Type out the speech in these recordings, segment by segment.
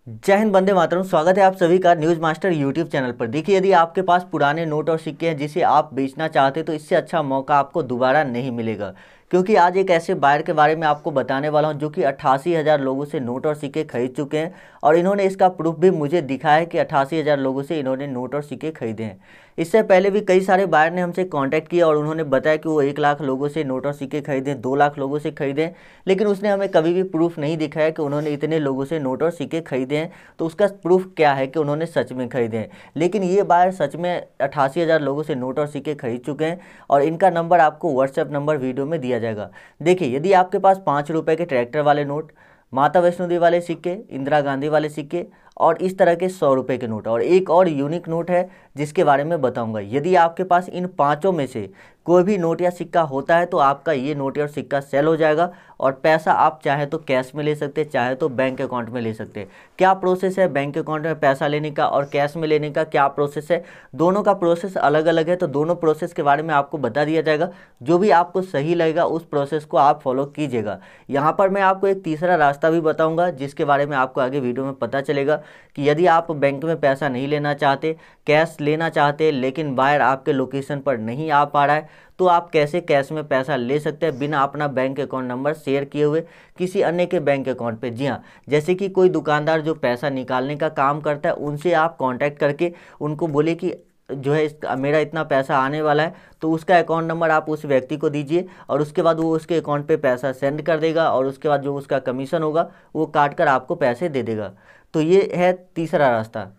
जय हिंद, वंदे मातरम। स्वागत है आप सभी का न्यूज़ मास्टर यूट्यूब चैनल पर। देखिए, यदि आपके पास पुराने नोट और सिक्के हैं जिसे आप बेचना चाहते हैं तो इससे अच्छा मौका आपको दोबारा नहीं मिलेगा, क्योंकि आज एक ऐसे बायर के बारे में आपको बताने वाला हूं जो कि 88,000 लोगों से नोट और सिक्के खरीद चुके हैं। और इन्होंने इसका प्रूफ भी मुझे दिखाया है कि 88,000 लोगों से इन्होंने नोट और सिक्के खरीदे हैं। इससे पहले भी कई सारे बायर ने हमसे कांटेक्ट किया और उन्होंने बताया कि वो 1 लाख लोगों से नोट और सिक्के खरीदे, 2 लाख लोगों से खरीदे, लेकिन उसने हमें कभी भी प्रूफ नहीं दिखाया कि उन्होंने इतने लोगों से नोट और सिक्के खरीदे हैं। तो उसका प्रूफ क्या है कि उन्होंने सच में खरीदे हैं। लेकिन ये बायर सच में 88,000 लोगों से नोट और सिक्के खरीद चुके हैं और इनका नंबर आपको व्हाट्सएप नंबर वीडियो में दिया जाएगा। देखिए, यदि आपके पास 5 रुपये के ट्रैक्टर वाले नोट, माता वैष्णो देवी वाले सिक्के, इंदिरा गांधी वाले सिक्के और इस तरह के 100 रुपये के नोट, और एक और यूनिक नोट है जिसके बारे में बताऊंगा। यदि आपके पास इन पांचों में से कोई भी नोट या सिक्का होता है तो आपका ये नोट या सिक्का सेल हो जाएगा और पैसा आप चाहे तो कैश में ले सकते हैं, चाहे तो बैंक अकाउंट में ले सकते हैं। क्या प्रोसेस है बैंक अकाउंट में पैसा लेने का और कैश में लेने का, क्या प्रोसेस है? दोनों का प्रोसेस अलग अलग है, तो दोनों प्रोसेस के बारे में आपको बता दिया जाएगा। जो भी आपको सही लगेगा उस प्रोसेस को आप फॉलो कीजिएगा। यहाँ पर मैं आपको एक तीसरा रास्ता भी बताऊँगा जिसके बारे में आपको आगे वीडियो में पता चलेगा कि यदि आप बैंक में पैसा नहीं लेना चाहते, कैश लेना चाहते, लेकिन बायर आपके लोकेशन पर नहीं आ पा रहा है, तो आप कैसे कैश में पैसा ले सकते हैं बिना अपना बैंक अकाउंट नंबर शेयर किए हुए किसी अन्य के बैंक अकाउंट पे। जी हाँ, जैसे कि कोई दुकानदार जो पैसा निकालने का काम करता है उनसे आप कांटेक्ट करके उनको बोले कि जो है मेरा इतना पैसा आने वाला है, तो उसका अकाउंट नंबर आप उस व्यक्ति को दीजिए और उसके बाद वो उसके अकाउंट पे पैसा सेंड कर देगा और उसके बाद जो उसका कमीशन होगा वो काट कर आपको पैसे दे देगा। तो ये है तीसरा रास्ता।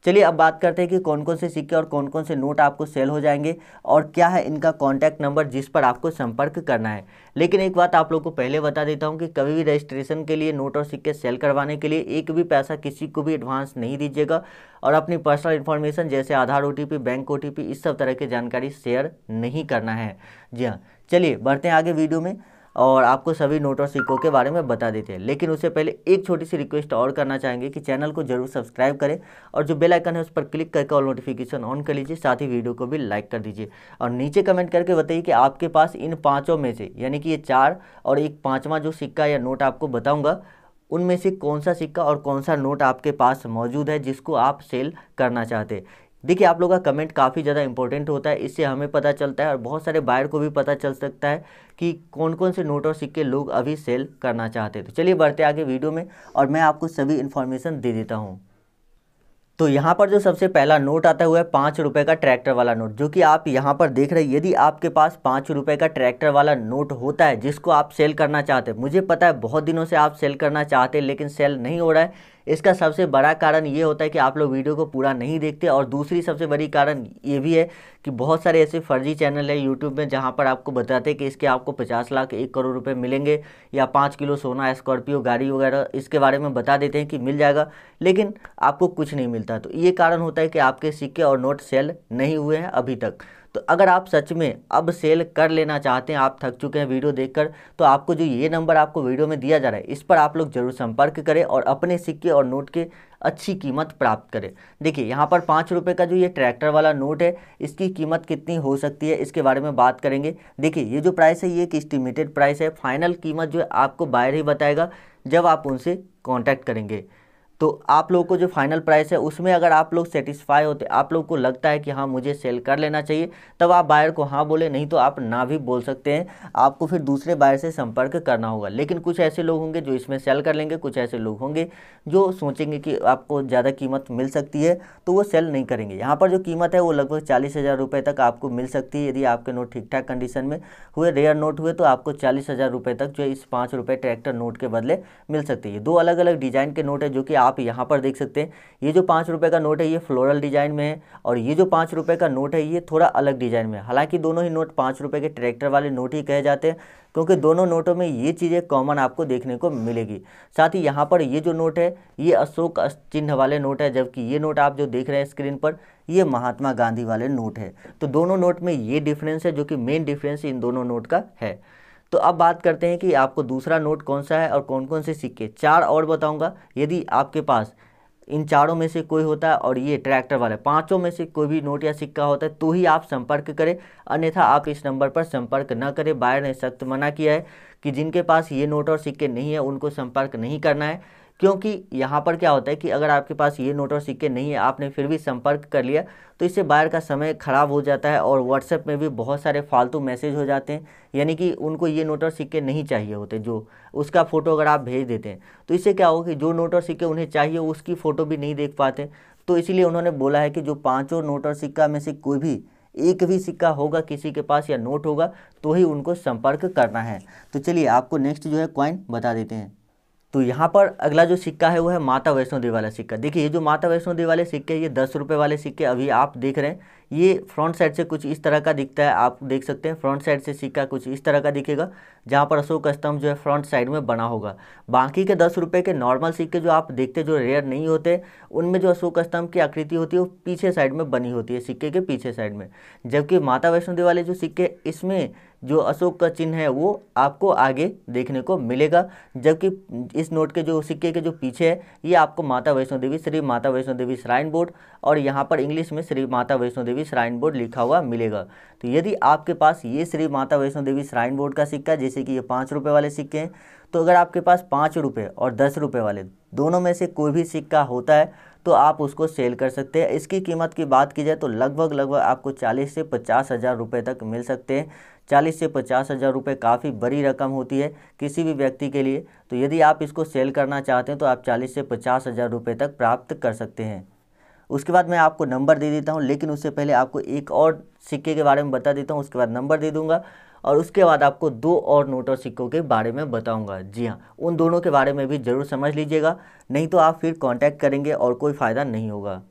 चलिए अब बात करते हैं कि कौन कौन से सिक्के और कौन कौन से नोट आपको सेल हो जाएंगे और क्या है इनका कॉन्टैक्ट नंबर जिस पर आपको संपर्क करना है। लेकिन एक बात आप लोग को पहले बता देता हूं कि कभी भी रजिस्ट्रेशन के लिए नोट और सिक्के सेल करवाने के लिए एक भी पैसा किसी को भी एडवांस नहीं दीजिएगा और अपनी पर्सनल इन्फॉर्मेशन जैसे आधार OTP, बैंक OTP, इस सब तरह की जानकारी शेयर नहीं करना है। जी हाँ, चलिए बढ़ते हैं आगे वीडियो में और आपको सभी नोट और सिक्कों के बारे में बता देते हैं। लेकिन उससे पहले एक छोटी सी रिक्वेस्ट और करना चाहेंगे कि चैनल को जरूर सब्सक्राइब करें और जो बेल आइकन है उस पर क्लिक करके ऑल नोटिफिकेशन ऑन कर लीजिए, साथ ही वीडियो को भी लाइक कर दीजिए और नीचे कमेंट करके बताइए कि आपके पास इन पाँचों में से, यानी कि ये 4 और एक पाँचवा जो सिक्का या नोट आपको बताऊँगा, उनमें से कौन सा सिक्का और कौन सा नोट आपके पास मौजूद है जिसको आप सेल करना चाहते हैं। देखिए, आप लोगों का कमेंट काफ़ी ज़्यादा इंपॉर्टेंट होता है, इससे हमें पता चलता है और बहुत सारे बायर को भी पता चल सकता है कि कौन कौन से नोट और सिक्के लोग अभी सेल करना चाहते हैं। तो चलिए बढ़ते आगे वीडियो में और मैं आपको सभी इन्फॉर्मेशन दे देता हूँ। तो यहाँ पर जो सबसे पहला नोट आता हुआ है 5 रुपये का ट्रैक्टर वाला नोट, जो कि आप यहाँ पर देख रहे हैं। यदि आपके पास 5 रुपये का ट्रैक्टर वाला नोट होता है जिसको आप सेल करना चाहते हैं, मुझे पता है बहुत दिनों से आप सेल करना चाहते हैं लेकिन सेल नहीं हो रहा है। इसका सबसे बड़ा कारण ये होता है कि आप लोग वीडियो को पूरा नहीं देखते और दूसरी सबसे बड़ी कारण ये भी है कि बहुत सारे ऐसे फर्जी चैनल है यूट्यूब में जहाँ पर आपको बताते हैं कि इसके आपको 50 लाख 1 करोड़ रुपए मिलेंगे या 5 किलो सोना, स्कॉर्पियो गाड़ी वगैरह इसके बारे में बता देते हैं कि मिल जाएगा, लेकिन आपको कुछ नहीं मिलता। तो ये कारण होता है कि आपके सिक्के और नोट सेल नहीं हुए हैं अभी तक। तो अगर आप सच में अब सेल कर लेना चाहते हैं, आप थक चुके हैं वीडियो देखकर, तो आपको जो ये नंबर आपको वीडियो में दिया जा रहा है इस पर आप लोग जरूर संपर्क करें और अपने सिक्के और नोट के अच्छी कीमत प्राप्त करें। देखिए, यहाँ पर 5 रुपये का जो ये ट्रैक्टर वाला नोट है इसकी कीमत कितनी हो सकती है इसके बारे में बात करेंगे। देखिए, ये जो प्राइस है ये एक एस्टिमेटेड प्राइस है, फाइनल कीमत जो है आपको बायर ही बताएगा जब आप उनसे कॉन्टैक्ट करेंगे। तो आप लोगों को जो फाइनल प्राइस है उसमें अगर आप लोग सेटिस्फाई होते, आप लोग को लगता है कि हाँ मुझे सेल कर लेना चाहिए, तब आप बायर को हाँ बोले, नहीं तो आप ना भी बोल सकते हैं। आपको फिर दूसरे बायर से संपर्क करना होगा। लेकिन कुछ ऐसे लोग होंगे जो इसमें सेल कर लेंगे, कुछ ऐसे लोग होंगे जो सोचेंगे कि आपको ज़्यादा कीमत मिल सकती है तो वो सेल नहीं करेंगे। यहाँ पर जो कीमत है वो लगभग 40,000 रुपये तक आपको मिल सकती है। यदि आपके नोट ठीक ठाक कंडीशन में हुए, रेयर नोट हुए, तो आपको 40,000 रुपये तक जो इस 5 रुपये ट्रैक्टर नोट के बदले मिल सकती है। 2 अलग अलग डिजाइन के नोट है जो कि आप यहाँ पर देख सकते हैं। ये जो 5 रुपये का नोट है ये फ्लोरल डिजाइन में है और ये जो 5 रुपये का नोट है ये थोड़ा अलग डिजाइन में है। हालांकि दोनों ही नोट 5 रुपये के ट्रैक्टर वाले नोट ही कहे जाते हैं क्योंकि दोनों नोटों में ये चीज़ें कॉमन आपको देखने को मिलेगी। साथ ही यहाँ पर ये जो नोट है ये अशोक चिन्ह वाले नोट है, जबकि ये नोट आप जो देख रहे हैं स्क्रीन पर ये महात्मा गांधी वाले नोट है। तो दोनों नोट में ये डिफरेंस है जो कि मेन डिफरेंस इन दोनों नोट का है। तो अब बात करते हैं कि आपको दूसरा नोट कौन सा है और कौन कौन से सिक्के। 4 और बताऊंगा। यदि आपके पास इन चारों में से कोई होता है और ये ट्रैक्टर वाले पांचों में से कोई भी नोट या सिक्का होता है तो ही आप संपर्क करें, अन्यथा आप इस नंबर पर संपर्क न करें। बायर ने सख्त मना किया है कि जिनके पास ये नोट और सिक्के नहीं है उनको संपर्क नहीं करना है। क्योंकि यहाँ पर क्या होता है कि अगर आपके पास ये नोट और सिक्के नहीं है, आपने फिर भी संपर्क कर लिया, तो इससे बायर का समय खराब हो जाता है और व्हाट्सएप में भी बहुत सारे फालतू मैसेज हो जाते हैं, यानी कि उनको ये नोट और सिक्के नहीं चाहिए होते, जो उसका फ़ोटो अगर आप भेज देते हैं तो इससे क्या होगा कि जो नोट और सिक्के उन्हें चाहिए उसकी फ़ोटो भी नहीं देख पाते। तो इसीलिए उन्होंने बोला है कि जो पाँचों नोट और सिक्का में से कोई भी एक भी सिक्का होगा किसी के पास या नोट होगा तो ही उनको संपर्क करना है। तो चलिए आपको नेक्स्ट जो है कॉइन बता देते हैं। तो यहाँ पर अगला जो सिक्का है वो है माता वैष्णो देवी वाला सिक्का। देखिए ये जो माता वैष्णो देवी वाले सिक्के, ये 10 रुपये वाले सिक्के अभी आप देख रहे हैं, ये फ्रंट साइड से कुछ इस तरह का दिखता है, आप देख सकते हैं फ्रंट साइड से सिक्का कुछ इस तरह का दिखेगा, जहाँ पर अशोक स्तंभ जो है फ्रंट साइड में बना होगा। बाकी के 10 रुपये के नॉर्मल सिक्के जो आप देखते जो रेयर नहीं होते, उनमें जो अशोक स्तंभ की आकृति होती है वो पीछे साइड में बनी होती है, सिक्के के पीछे साइड में। जबकि माता वैष्णो देवी वाले जो सिक्के, इसमें जो अशोक का चिन्ह है वो आपको आगे देखने को मिलेगा, जबकि इस नोट के जो सिक्के के जो पीछे है ये आपको माता वैष्णो देवी, श्री माता वैष्णो देवी श्राइन बोर्ड, और यहाँ पर इंग्लिश में श्री माता वैष्णो देवी श्राइन बोर्ड लिखा हुआ मिलेगा। तो यदि आपके पास ये श्री माता वैष्णो देवी श्राइन बोर्ड का सिक्का, जैसे कि ये 5 रुपये वाले सिक्के हैं, तो अगर आपके पास 5 रुपये और 10 रुपये वाले दोनों में से कोई भी सिक्का होता है तो आप उसको सेल कर सकते हैं। इसकी कीमत की बात की जाए तो लगभग आपको 40 से 50 हज़ार रुपये तक मिल सकते हैं। 40 से 50 हज़ार रुपये काफ़ी बड़ी रकम होती है किसी भी व्यक्ति के लिए। तो यदि आप इसको सेल करना चाहते हैं तो आप 40 से 50 हज़ार रुपये तक प्राप्त कर सकते हैं। उसके बाद मैं आपको नंबर दे देता हूँ, लेकिन उससे पहले आपको एक और सिक्के के बारे में बता देता हूँ, उसके बाद नंबर दे दूँगा और उसके बाद आपको 2 और नोट और सिक्कों के बारे में बताऊंगा। जी हाँ, उन दोनों के बारे में भी ज़रूर समझ लीजिएगा, नहीं तो आप फिर कांटेक्ट करेंगे और कोई फ़ायदा नहीं होगा।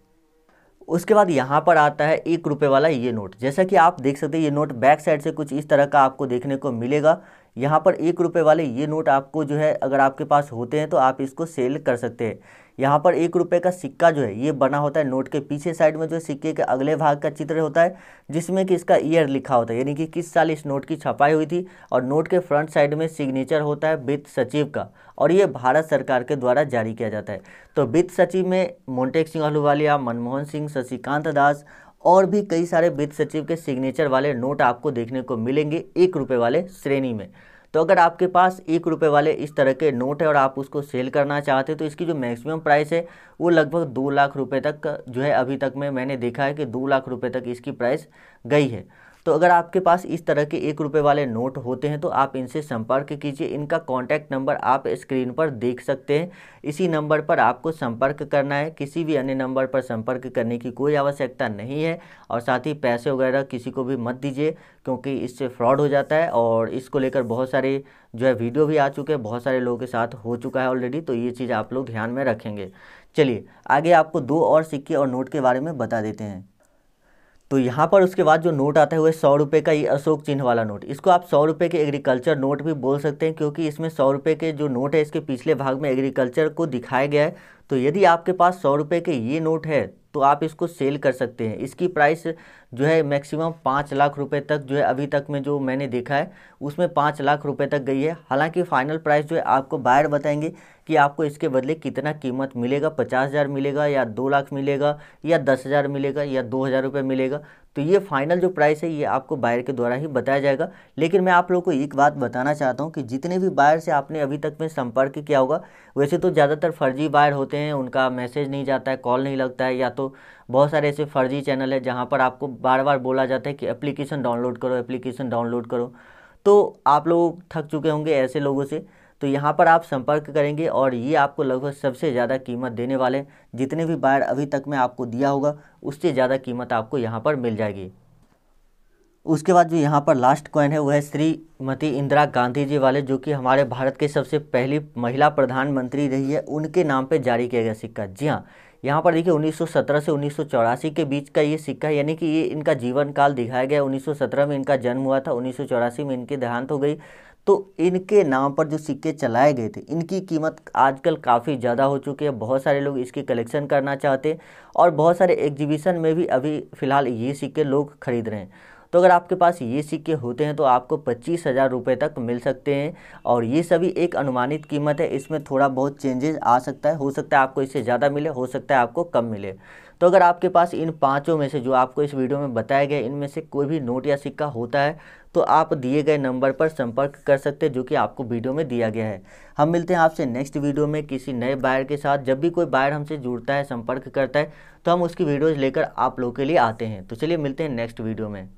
उसके बाद यहाँ पर आता है 1 रुपये वाला ये नोट। जैसा कि आप देख सकते हैं ये नोट बैक साइड से कुछ इस तरह का आपको देखने को मिलेगा। यहाँ पर 1 रुपये वाले ये नोट आपको जो है, अगर आपके पास होते हैं तो आप इसको सेल कर सकते हैं। यहाँ पर 1 रुपये का सिक्का जो है ये बना होता है, नोट के पीछे साइड में जो सिक्के के अगले भाग का चित्र होता है, जिसमें कि इसका ईयर लिखा होता है, यानी कि किस साल इस नोट की छपाई हुई थी, और नोट के फ्रंट साइड में सिग्नेचर होता है वित्त सचिव का, और ये भारत सरकार के द्वारा जारी किया जाता है। तो वित्त सचिव में मोंटेक सिंह अहलूवालिया, मनमोहन सिंह, शशिकांत दास और भी कई सारे वित्त सचिव के सिग्नेचर वाले नोट आपको देखने को मिलेंगे 1 रुपये वाले श्रेणी में। तो अगर आपके पास 1 रुपये वाले इस तरह के नोट है और आप उसको सेल करना चाहते हैं तो इसकी जो मैक्सिमम प्राइस है वो लगभग 2 लाख रुपए तक जो है, अभी तक में मैंने देखा है कि 2 लाख रुपए तक इसकी प्राइस गई है। तो अगर आपके पास इस तरह के 1 रुपये वाले नोट होते हैं तो आप इनसे संपर्क कीजिए। इनका कॉन्टैक्ट नंबर आप स्क्रीन पर देख सकते हैं, इसी नंबर पर आपको संपर्क करना है, किसी भी अन्य नंबर पर संपर्क करने की कोई आवश्यकता नहीं है। और साथ ही पैसे वगैरह किसी को भी मत दीजिए, क्योंकि इससे फ्रॉड हो जाता है और इसको लेकर बहुत सारे जो है वीडियो भी आ चुके हैं, बहुत सारे लोगों के साथ हो चुका है ऑलरेडी, तो ये चीज़ आप लोग ध्यान में रखेंगे। चलिए आगे आपको 2 और सिक्के और नोट के बारे में बता देते हैं। तो यहाँ पर उसके बाद जो नोट आता है वो 100 रुपये का ये अशोक चिन्ह वाला नोट। इसको आप 100 रुपये के एग्रीकल्चर नोट भी बोल सकते हैं, क्योंकि इसमें 100 रुपये के जो नोट है इसके पिछले भाग में एग्रीकल्चर को दिखाया गया है। तो यदि आपके पास 100 रुपये के ये नोट है तो आप इसको सेल कर सकते हैं। इसकी प्राइस जो है मैक्सिमम 5 लाख रुपए तक जो है, अभी तक में जो मैंने देखा है उसमें 5 लाख रुपए तक गई है। हालांकि फाइनल प्राइस जो है आपको बायर बताएंगे कि आपको इसके बदले कितना कीमत मिलेगा, 50,000 मिलेगा या 2 लाख मिलेगा या 10,000 मिलेगा या 2,000 रुपये मिलेगा। तो ये फाइनल जो प्राइस है ये आपको बायर के द्वारा ही बताया जाएगा। लेकिन मैं आप लोगों को एक बात बताना चाहता हूँ कि जितने भी बायर से आपने अभी तक में संपर्क किया होगा, वैसे तो ज़्यादातर फर्जी बायर होते हैं, उनका मैसेज नहीं जाता है, कॉल नहीं लगता है, या तो बहुत सारे ऐसे फर्जी चैनल है जहाँ पर आपको बार बार बोला जाता है कि एप्लीकेशन डाउनलोड करो, एप्लीकेशन डाउनलोड करो। तो आप लोग थक चुके होंगे ऐसे लोगों से, तो यहाँ पर आप संपर्क करेंगे और ये आपको लगभग सबसे ज़्यादा कीमत देने वाले, जितने भी बायर अभी तक में आपको दिया होगा उससे ज़्यादा कीमत आपको यहाँ पर मिल जाएगी। उसके बाद जो यहाँ पर लास्ट कॉइन है वो है श्रीमती इंदिरा गांधी जी वाले, जो कि हमारे भारत के सबसे पहली महिला प्रधानमंत्री रही है, उनके नाम पे जारी किया गया सिक्का। जी हाँ, यहाँ पर देखिए 1917 से 1984 के बीच का ये सिक्का है, यानी कि ये इनका जीवन काल दिखाया गया। 1917 में इनका जन्म हुआ था, 1984 में इनकी देहांत हो गई। तो इनके नाम पर जो सिक्के चलाए गए थे इनकी कीमत आजकल काफ़ी ज़्यादा हो चुकी है। बहुत सारे लोग इसकी कलेक्शन करना चाहते हैं और बहुत सारे एग्जीबिशन में भी अभी फ़िलहाल ये सिक्के लोग खरीद रहे हैं। तो अगर आपके पास ये सिक्के होते हैं तो आपको 25,000 रुपये तक मिल सकते हैं। और ये सभी एक अनुमानित कीमत है, इसमें थोड़ा बहुत चेंजेस आ सकता है, हो सकता है आपको इससे ज़्यादा मिले, हो सकता है आपको कम मिले। तो अगर आपके पास इन पाँचों में से जो आपको इस वीडियो में बताया गया इनमें से कोई भी नोट या सिक्का होता है तो आप दिए गए नंबर पर संपर्क कर सकते हैं, जो कि आपको वीडियो में दिया गया है। हम मिलते हैं आपसे नेक्स्ट वीडियो में किसी नए बायर के साथ। जब भी कोई बायर हमसे जुड़ता है, संपर्क करता है, तो हम उसकी वीडियोज़ लेकर आप लोगों के लिए आते हैं। तो चलिए मिलते हैं नेक्स्ट वीडियो में।